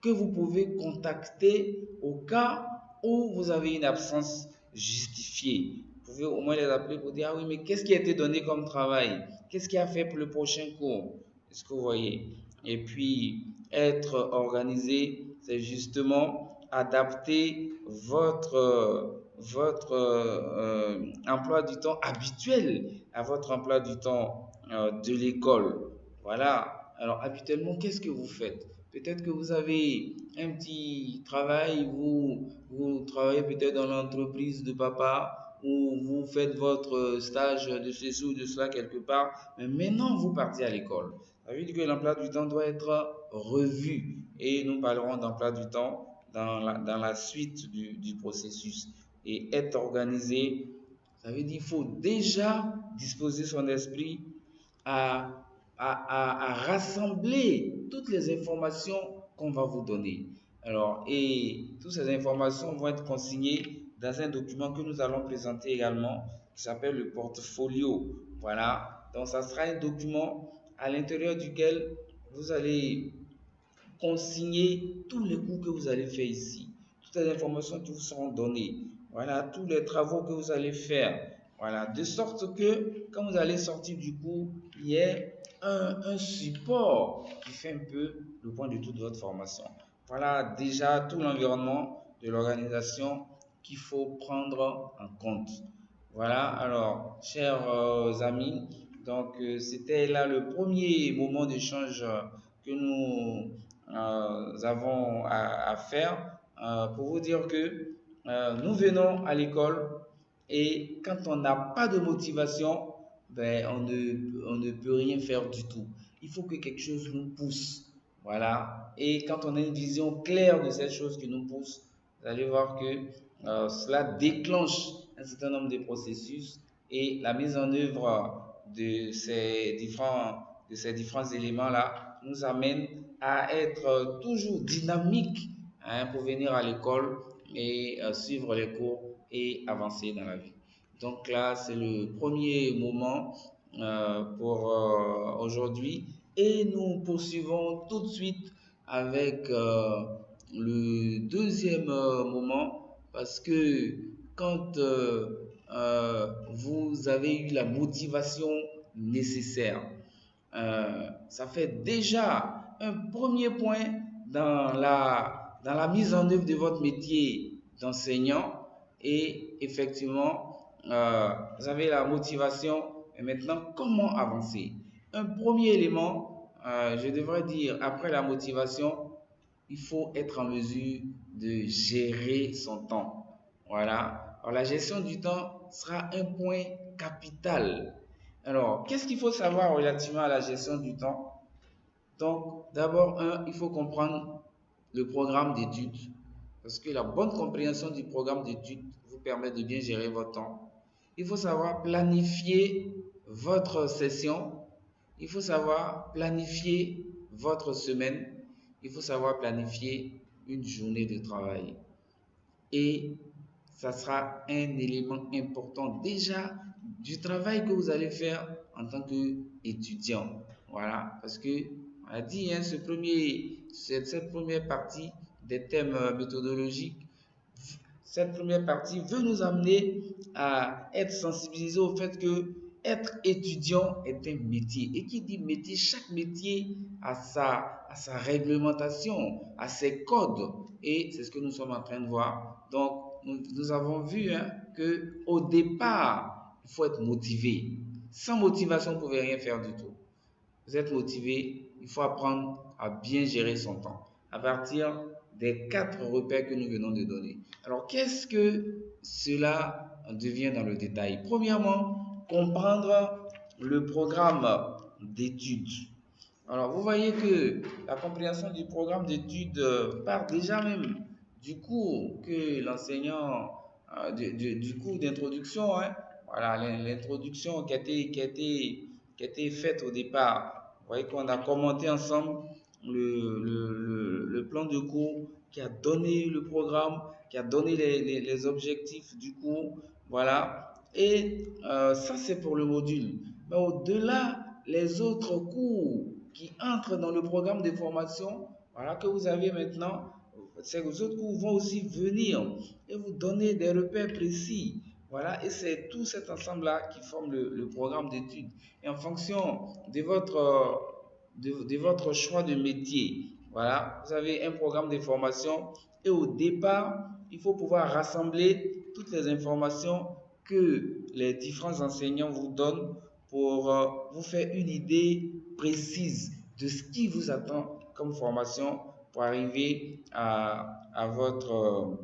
que vous pouvez contacter au cas où vous avez une absence justifiée. Vous pouvez au moins les appeler pour dire, ah oui, mais qu'est-ce qui a été donné comme travail? Qu'est-ce qui a fait pour le prochain cours? Est-ce que vous voyez? Et puis, être organisé, c'est justement adapter votre emploi du temps habituel à votre emploi du temps de l'école. Voilà. Alors, habituellement, qu'est-ce que vous faites? Peut-être que vous avez un petit travail, vous travaillez peut-être dans l'entreprise de papa ou vous faites votre stage de ceci ou de cela quelque part, mais maintenant vous partez à l'école. Ça veut dire que l'emploi du temps doit être revu et nous parlerons d'emploi du temps dans la suite du processus. Et être organisé, ça veut dire qu'il faut déjà disposer son esprit à, à rassembler toutes les informations qu'on va vous donner. Alors, et toutes ces informations vont être consignées dans un document que nous allons présenter également, qui s'appelle le portfolio. Voilà. Donc, ça sera un document à l'intérieur duquel vous allez consigner tous les cours que vous allez faire ici, toutes les informations qui vous seront données, voilà, tous les travaux que vous allez faire, voilà, de sorte que quand vous allez sortir du cours, il y ait un support qui fait un peu le point de toute votre formation. Voilà déjà tout l'environnement de l'organisation qu'il faut prendre en compte. Voilà, alors, chers amis, donc c'était là le premier moment d'échange que nous avons à faire pour vous dire que nous venons à l'école et quand on n'a pas de motivation, ben, on ne peut rien faire du tout. Il faut que quelque chose nous pousse. Voilà, et quand on a une vision claire de cette chose qui nous pousse, vous allez voir que cela déclenche un certain nombre de processus et la mise en œuvre de ces différents éléments-là nous amène à être toujours dynamique pour venir à l'école et suivre les cours et avancer dans la vie. Donc là, c'est le premier moment pour aujourd'hui et nous poursuivons tout de suite avec le deuxième moment parce que quand vous avez eu la motivation nécessaire, ça fait déjà un premier point dans la mise en œuvre de votre métier d'enseignant et effectivement, vous avez la motivation. Et maintenant, comment avancer? Un premier élément, je devrais dire, après la motivation, il faut être en mesure de gérer son temps. Voilà. Alors, la gestion du temps sera un point capital. Alors, qu'est-ce qu'il faut savoir relativement à la gestion du temps? Donc, d'abord, il faut comprendre le programme d'études parce que la bonne compréhension du programme d'études vous permet de bien gérer votre temps. Il faut savoir planifier votre session. Il faut savoir planifier votre semaine. Il faut savoir planifier une journée de travail. Et ça sera un élément important déjà du travail que vous allez faire en tant qu'étudiant. Voilà, parce que on a dit, hein, cette première partie des thèmes méthodologiques, cette première partie veut nous amener à être sensibilisés au fait que être étudiant est un métier. Et qui dit métier, chaque métier a sa réglementation, a ses codes. Et c'est ce que nous sommes en train de voir. Donc, nous avons vu hein, qu'au départ, il faut être motivé. Sans motivation, vous ne pouvez rien faire du tout. Vous êtes motivé, il faut apprendre à bien gérer son temps à partir des quatre repères que nous venons de donner. Alors, qu'est-ce que cela devient dans le détail? Premièrement, comprendre le programme d'études. Alors, vous voyez que la compréhension du programme d'études part déjà même du cours que l'enseignant, du cours d'introduction, hein. Voilà, l'introduction qui a été faite au départ. Vous voyez qu'on a commenté ensemble le plan de cours qui a donné le programme, qui a donné les objectifs du cours. Voilà. Et ça, c'est pour le module. Mais au-delà, les autres cours qui entrent dans le programme de formation, voilà, que vous avez maintenant, ces autres cours vont aussi venir et vous donner des repères précis. Voilà, et c'est tout cet ensemble-là qui forme le programme d'études. Et en fonction de votre choix de métier, voilà, vous avez un programme de formation et au départ, il faut pouvoir rassembler toutes les informations que les différents enseignants vous donnent pour vous faire une idée précise de ce qui vous attend comme formation pour arriver à votre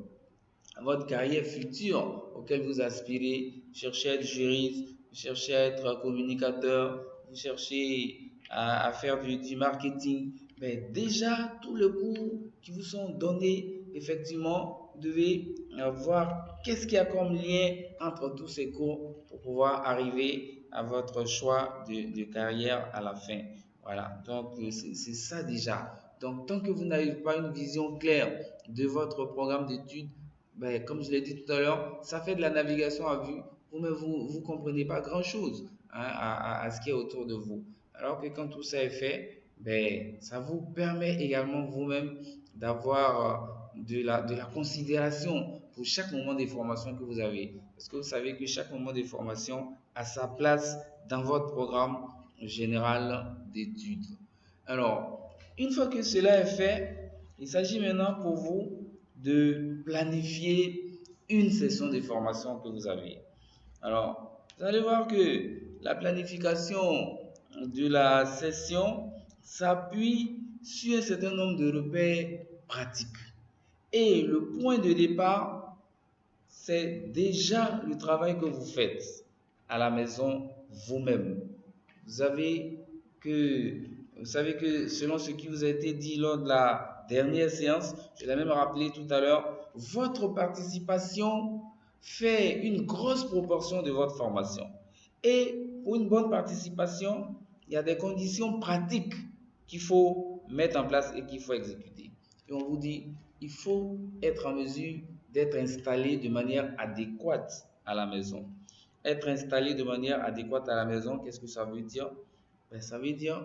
carrière future auquel vous aspirez. Vous cherchez à être juriste, vous cherchez à être communicateur, vous cherchez à faire du marketing. Mais déjà, tous les cours qui vous sont donnés, effectivement, vous devez voir qu'est-ce qu'il y a comme lien entre tous ces cours pour pouvoir arriver à votre choix de carrière à la fin. Voilà, donc c'est ça déjà. Donc, tant que vous n'avez pas une vision claire de votre programme d'études, ben, comme je l'ai dit tout à l'heure, ça fait de la navigation à vue. Vous-même, vous comprenez pas grand-chose hein, à ce qui est autour de vous. Alors que quand tout ça est fait, ben, ça vous permet également vous-même d'avoir de la considération pour chaque moment de formation que vous avez. Parce que vous savez que chaque moment de formation a sa place dans votre programme général d'études. Alors, une fois que cela est fait, il s'agit maintenant pour vous de planifier une session de formation que vous avez. Alors, vous allez voir que la planification de la session s'appuie sur un certain nombre de repères pratiques. Et le point de départ, c'est déjà le travail que vous faites à la maison vous-même. Vous avez que, vous savez que selon ce qui vous a été dit lors de la dernière séance, je l'ai même rappelé tout à l'heure, votre participation fait une grosse proportion de votre formation. Et pour une bonne participation, il y a des conditions pratiques qu'il faut mettre en place et qu'il faut exécuter. Et on vous dit, il faut être en mesure d'être installé de manière adéquate à la maison. Être installé de manière adéquate à la maison, qu'est-ce que ça veut dire? Ben, ça veut dire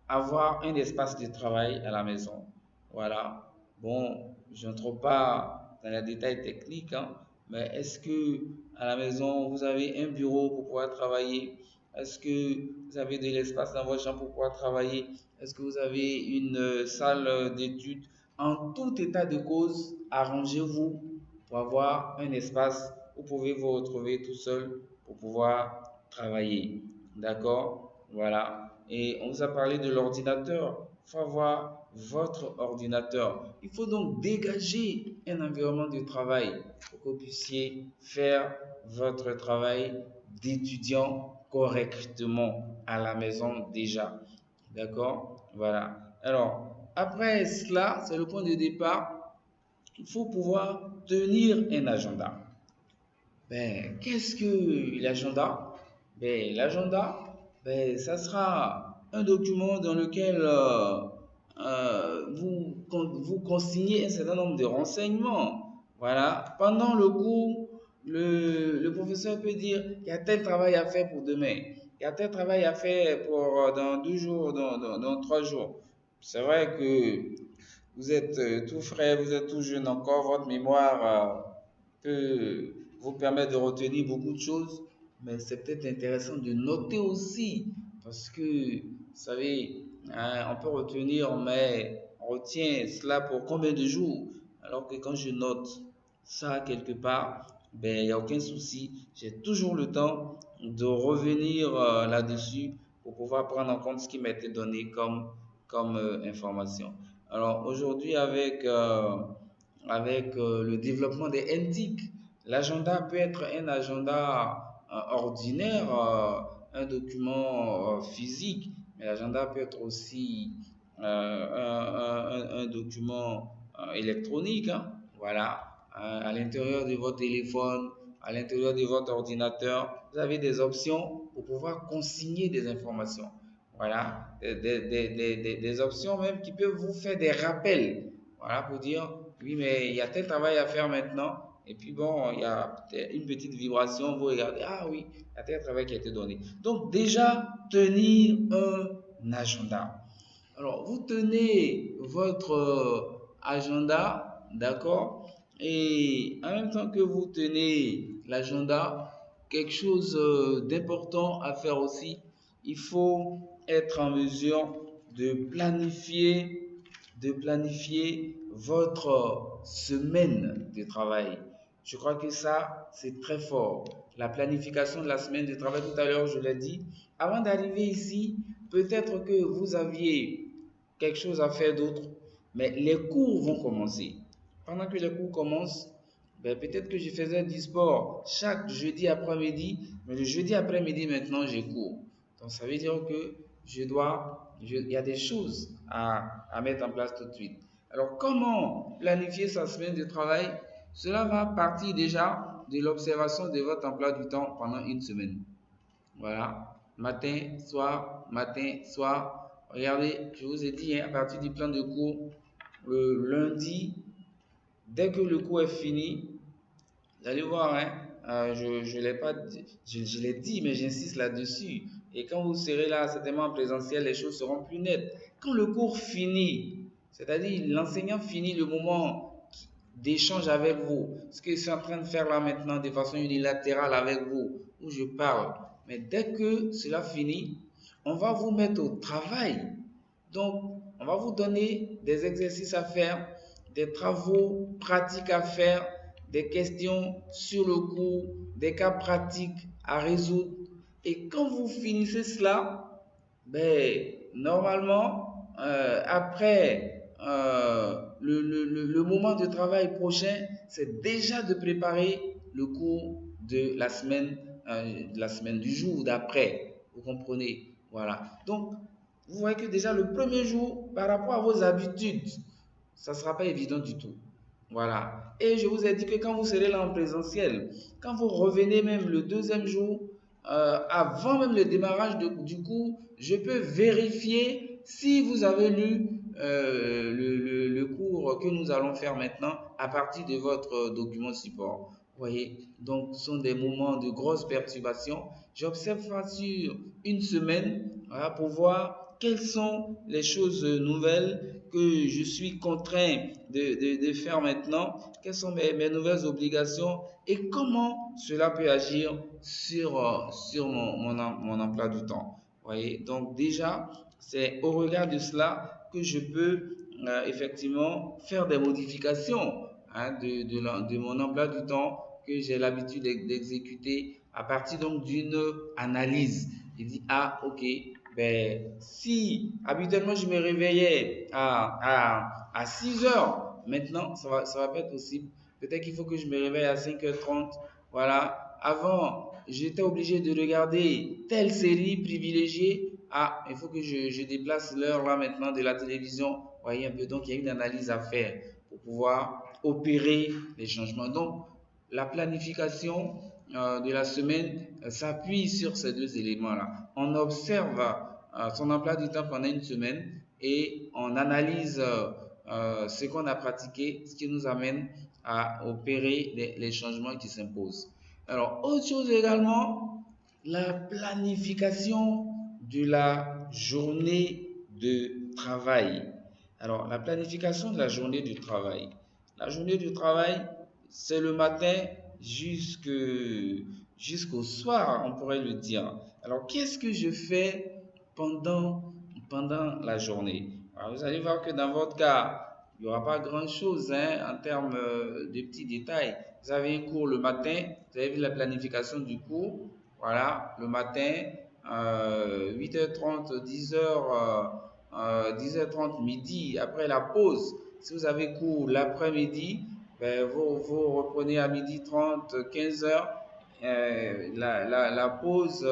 avoir un espace de travail à la maison. Voilà. Bon, je n'entre pas dans les détails techniques, hein, mais est-ce que à la maison, vous avez un bureau pour pouvoir travailler? Est-ce que vous avez de l'espace dans votre chambre pour pouvoir travailler? Est-ce que vous avez une salle d'études? En tout état de cause, arrangez-vous pour avoir un espace où vous pouvez vous retrouver tout seul pour pouvoir travailler. D'accord? Voilà. Et on vous a parlé de l'ordinateur. Il faut avoir votre ordinateur. Il faut donc dégager un environnement de travail pour que vous puissiez faire votre travail d'étudiant correctement à la maison déjà. D'accord? Voilà. Alors, après cela, c'est le point de départ. Il faut pouvoir tenir un agenda. Ben, qu'est-ce que l'agenda? Ben, l'agenda, ben, ça sera un document dans lequel vous consignez un certain nombre de renseignements. Voilà. Pendant le cours, le professeur peut dire, il y a tel travail à faire pour demain, il y a tel travail à faire pour dans 2 jours, dans 3 jours. C'est vrai que vous êtes tout frais, vous êtes tout jeune encore, votre mémoire peut vous permettre de retenir beaucoup de choses, mais c'est peut-être intéressant de noter aussi, parce que, vous savez, hein, on peut retenir, mais on retient cela pour combien de jours, alors que quand je note ça quelque part, ben, il n'y a aucun souci, j'ai toujours le temps de revenir là-dessus pour pouvoir prendre en compte ce qui m'a été donné comme information. Alors aujourd'hui, avec le développement des NTIC, l'agenda peut être un agenda ordinaire, un document physique, mais l'agenda peut être aussi un document électronique, hein. Voilà. À l'intérieur de votre téléphone, à l'intérieur de votre ordinateur, vous avez des options pour pouvoir consigner des informations. Voilà, des options même qui peuvent vous faire des rappels. Voilà, pour dire, oui, mais il y a tel travail à faire maintenant. Et puis bon, il y a une petite vibration, vous regardez, ah oui, il y a tel travail qui a été donné. Donc déjà, tenir un agenda. Alors, vous tenez votre agenda, d'accord? Et en même temps que vous tenez l'agenda, quelque chose d'important à faire aussi, il faut être en mesure de planifier votre semaine de travail. Je crois que ça, c'est très fort. La planification de la semaine de travail, tout à l'heure, je l'ai dit. Avant d'arriver ici, peut-être que vous aviez quelque chose à faire d'autre, mais les cours vont commencer. Pendant que les cours commencent, ben, peut-être que je faisais du sport chaque jeudi après-midi, mais le jeudi après-midi maintenant, j'ai cours. Donc ça veut dire que il y a des choses à mettre en place tout de suite. Alors comment planifier sa semaine de travail? Cela va partir déjà de l'observation de votre emploi du temps pendant une semaine. Voilà, matin, soir. Regardez, je vous ai dit, hein, à partir du plan de cours, le lundi, dès que le cours est fini, vous allez voir, hein, je l'ai pas dit, je l'ai dit, mais j'insiste là-dessus. Et quand vous serez là, certainement en présentiel, les choses seront plus nettes. Quand le cours finit, c'est-à-dire l'enseignant finit le moment d'échange avec vous, ce que je suis en train de faire là maintenant de façon unilatérale avec vous, où je parle. Mais dès que cela finit, on va vous mettre au travail. Donc, on va vous donner des exercices à faire, des travaux pratiques à faire, des questions sur le cours, des cas pratiques à résoudre. Et quand vous finissez cela, ben, normalement, après le moment de travail prochain, c'est déjà de préparer le cours de la semaine du jour d'après. Vous comprenez? Voilà. Donc, vous voyez que déjà le premier jour, par rapport à vos habitudes, ça ne sera pas évident du tout. Voilà. Et je vous ai dit que quand vous serez là en présentiel, quand vous revenez même le deuxième jour, avant même le démarrage du cours, je peux vérifier si vous avez lu le cours que nous allons faire maintenant à partir de votre document support. Vous voyez, donc ce sont des moments de grosse perturbation. J'observe ça sur une semaine, voilà, pour voir quelles sont les choses nouvelles que je suis contraint de faire maintenant, quelles sont mes nouvelles obligations et comment cela peut agir sur mon emploi du temps. Vous voyez, donc déjà, c'est au regard de cela que je peux effectivement faire des modifications, hein, de mon emploi du temps que j'ai l'habitude d'exécuter à partir donc d'une analyse. Il dit, ah, ok, ben, si habituellement je me réveillais à 6 heures, maintenant ça va pas être possible. Peut-être qu'il faut que je me réveille à 5h30. Voilà. Avant, j'étais obligé de regarder telle série privilégiée. Ah, il faut que je déplace l'heure là maintenant de la télévision. Vous voyez un peu, donc il y a une analyse à faire pour pouvoir opérer les changements. Donc, la planification de la semaine s'appuie sur ces deux éléments-là. On observe son emploi du temps pendant une semaine et on analyse ce qu'on a pratiqué, ce qui nous amène à opérer les changements qui s'imposent. Alors, autre chose également, la planification de la journée de travail. Alors, la planification de la journée du travail. La journée du travail, c'est le matin jusqu'au soir, on pourrait le dire. Alors, qu'est-ce que je fais pendant la journée? Alors, vous allez voir que dans votre cas, il n'y aura pas grand-chose en termes de petits détails. Vous avez un cours le matin, vous avez vu la planification du cours. Voilà, le matin, 8h30, 10h30, midi, après la pause. Si vous avez cours l'après-midi, ben, vous reprenez à 12h30, 15h, la pause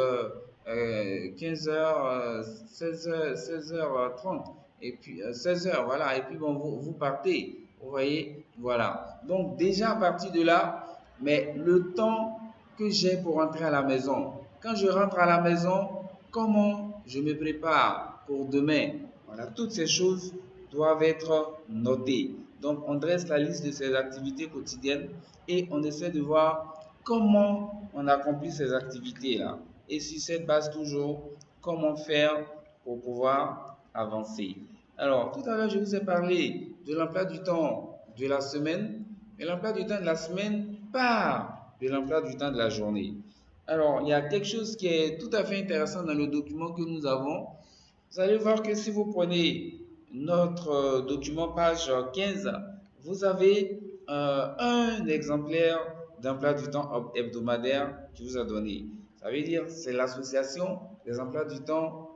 15h, 16h, 16h30, et puis 16h, voilà, et puis bon, vous partez, vous voyez, voilà. Donc déjà à partir de là, mais le temps que j'ai pour rentrer à la maison, quand je rentre à la maison, comment je me prépare pour demain, voilà, toutes ces choses doivent être notées. Donc on dresse la liste de ces activités quotidiennes et on essaie de voir comment on accomplit ces activités-là. Et sur cette base toujours, comment faire pour pouvoir avancer. Alors, tout à l'heure, je vous ai parlé de l'emploi du temps de la semaine, mais l'emploi du temps de la semaine part de l'emploi du temps de la journée. Alors, il y a quelque chose qui est tout à fait intéressant dans le document que nous avons. Vous allez voir que si vous prenez notre document page 15, vous avez un exemplaire d'emploi du temps hebdomadaire qui vous a donné. Ça veut dire c'est l'association des emplois du temps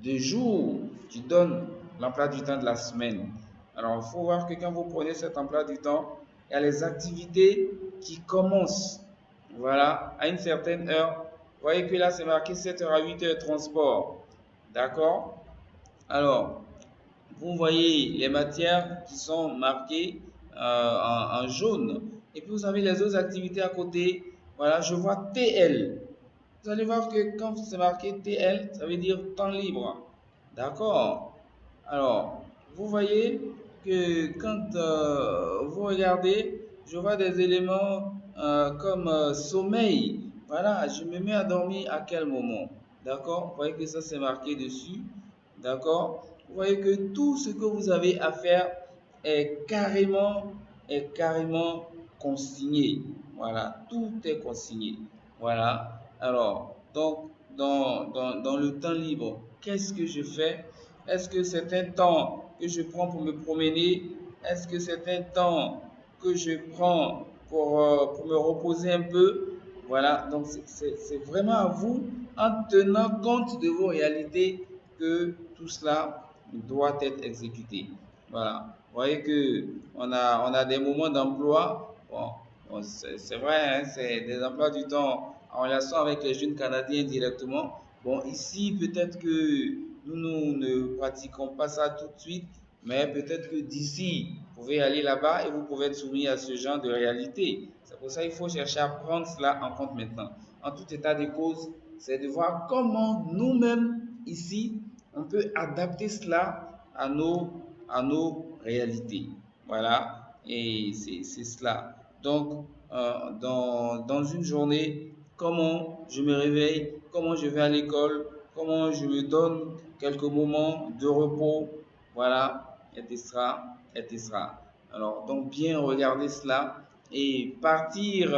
de jour qui donne l'emploi du temps de la semaine. Alors, il faut voir que quand vous prenez cet emploi du temps, il y a les activités qui commencent, voilà, à une certaine heure. Vous voyez que là, c'est marqué 7h à 8h transport. D'accord? Alors, vous voyez les matières qui sont marquées en jaune. Et puis, vous avez les autres activités à côté. Voilà, je vois TL. Vous allez voir que quand c'est marqué TL, ça veut dire temps libre. D'accord? Alors, vous voyez que quand vous regardez, je vois des éléments comme sommeil. Voilà, je me mets à dormir à quel moment? D'accord? Vous voyez que ça c'est marqué dessus. D'accord? Vous voyez que tout ce que vous avez à faire est carrément consigné. Voilà, tout est consigné. Voilà. Alors, donc, dans le temps libre, qu'est-ce que je fais? Est-ce que c'est un temps que je prends pour me promener? Est-ce que c'est un temps que je prends pour me reposer un peu. Voilà, donc c'est vraiment à vous, en tenant compte de vos réalités, que tout cela doit être exécuté. Voilà, vous voyez que on a des moments d'emploi. Bon, c'est vrai, hein, c'est des emplois du temps en relation avec les jeunes Canadiens directement. Bon, ici, peut-être que nous ne pratiquons pas ça tout de suite, mais peut-être que d'ici, vous pouvez aller là-bas et vous pouvez être soumis à ce genre de réalité. C'est pour ça qu'il faut chercher à prendre cela en compte maintenant. En tout état de cause, c'est de voir comment nous-mêmes, ici, on peut adapter cela à nos réalités. Voilà, et c'est cela. Donc, dans une journée, comment je me réveille, comment je vais à l'école, comment je me donne quelques moments de repos, voilà, etc., etc. Alors, donc bien regarder cela et partir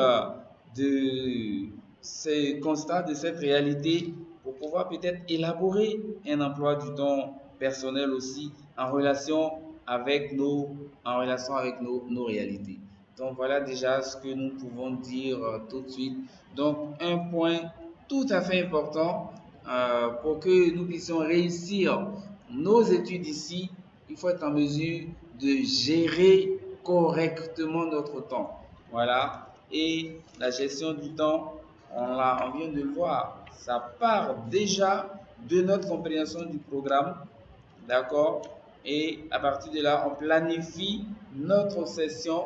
de ces constats, de cette réalité, pour pouvoir peut-être élaborer un emploi du temps personnel aussi en relation avec nos réalités. Donc voilà déjà ce que nous pouvons dire tout de suite. Donc un point tout à fait important pour que nous puissions réussir nos études ici, il faut être en mesure de gérer correctement notre temps. Voilà. Et la gestion du temps, on vient de le voir, ça part déjà de notre compréhension du programme. D'accord? Et à partir de là, on planifie notre session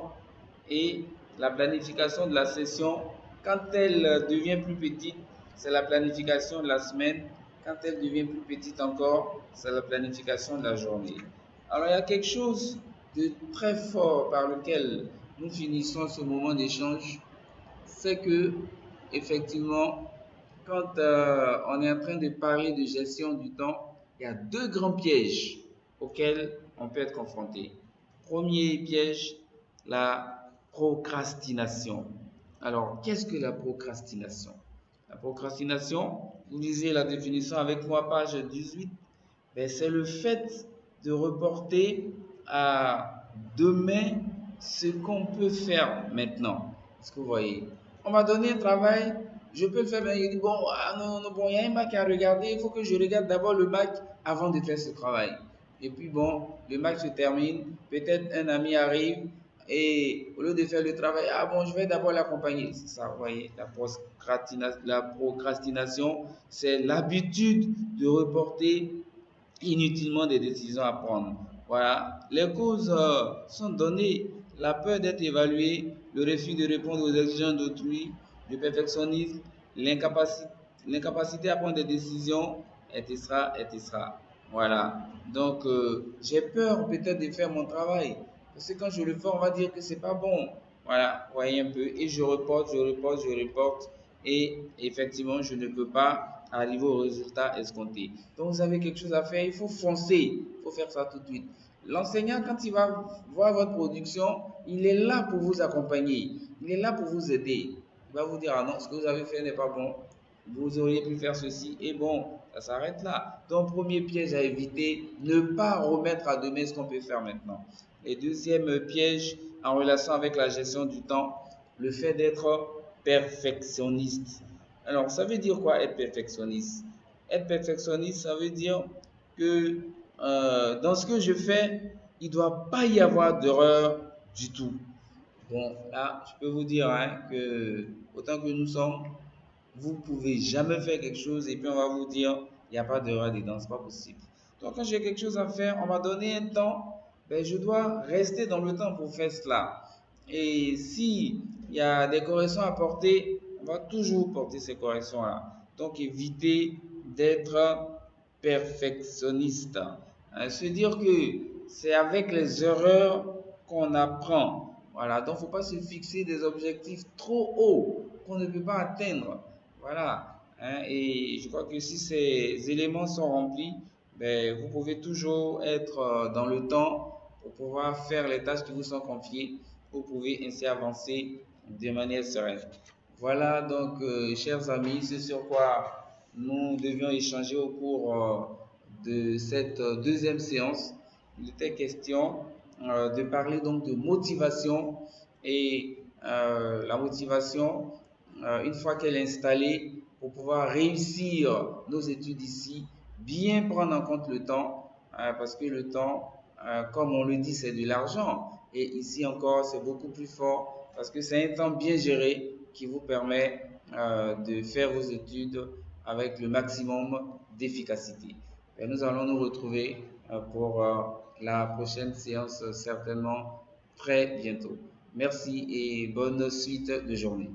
et la planification de la session, quand elle devient plus petite, c'est la planification de la semaine. Quand elle devient plus petite encore, c'est la planification de la journée. Alors, il y a quelque chose de très fort par lequel nous finissons ce moment d'échange, c'est que, effectivement, quand on est en train de parler de gestion du temps, il y a deux grands pièges auxquels on peut être confronté. Premier piège, la procrastination. Alors, qu'est-ce que la procrastination? La procrastination, vous lisez la définition avec moi, page 18, ben, c'est le fait de reporter à demain ce qu'on peut faire maintenant. Est-ce que vous voyez? On m'a donné un travail, je peux le faire, mais il dit, bon, ah non, non, bon, il y a un bac à regarder, il faut que je regarde d'abord le bac avant de faire ce travail. Et puis bon, le match se termine, peut-être un ami arrive et au lieu de faire le travail, ah bon, je vais d'abord l'accompagner. C'est ça, vous voyez, la procrastination, c'est l'habitude de reporter inutilement des décisions à prendre. Voilà, les causes sont données, la peur d'être évalué, le refus de répondre aux exigences d'autrui, le perfectionnisme, l'incapacité, l'incapacité à prendre des décisions, etc., etc. Voilà, donc j'ai peur peut-être de faire mon travail, parce que quand je le fais, on va dire que c'est pas bon. Voilà, voyez un peu, et je reporte, et effectivement, je ne peux pas arriver au résultat escompté. Donc, vous avez quelque chose à faire, il faut foncer, il faut faire ça tout de suite. L'enseignant, quand il va voir votre production, il est là pour vous accompagner, il est là pour vous aider. Il va vous dire, ah non, ce que vous avez fait n'est pas bon, vous auriez pu faire ceci, et bon, ça s'arrête là. Donc, premier piège à éviter, ne pas remettre à demain ce qu'on peut faire maintenant. Et deuxième piège en relation avec la gestion du temps, le fait d'être perfectionniste. Alors, ça veut dire quoi être perfectionniste? Être perfectionniste, ça veut dire que dans ce que je fais, il ne doit pas y avoir d'erreur du tout. Bon, là, je peux vous dire hein, que autant que nous sommes, vous ne pouvez jamais faire quelque chose et puis on va vous dire, il n'y a pas d'erreur dedans, ce n'est pas possible. Donc, quand j'ai quelque chose à faire, on m'a donné un temps, ben, je dois rester dans le temps pour faire cela. Et si il y a des corrections à porter, on va toujours porter ces corrections-là. Donc, éviter d'être perfectionniste. Se dire que c'est avec les erreurs qu'on apprend. Voilà, donc il ne faut pas se fixer des objectifs trop hauts qu'on ne peut pas atteindre. Voilà, hein, et je crois que si ces éléments sont remplis, ben, vous pouvez toujours être dans le temps pour pouvoir faire les tâches qui vous sont confiées. Vous pouvez ainsi avancer de manière sereine. Voilà donc, chers amis, c'est sur quoi nous devions échanger au cours de cette deuxième séance. Il était question de parler donc de motivation et la motivation, une fois qu'elle est installée, pour pouvoir réussir nos études ici, bien prendre en compte le temps, parce que le temps, comme on le dit, c'est de l'argent. Et ici encore, c'est beaucoup plus fort parce que c'est un temps bien géré qui vous permet de faire vos études avec le maximum d'efficacité. Et nous allons nous retrouver pour la prochaine séance certainement très bientôt. Merci et bonne suite de journée.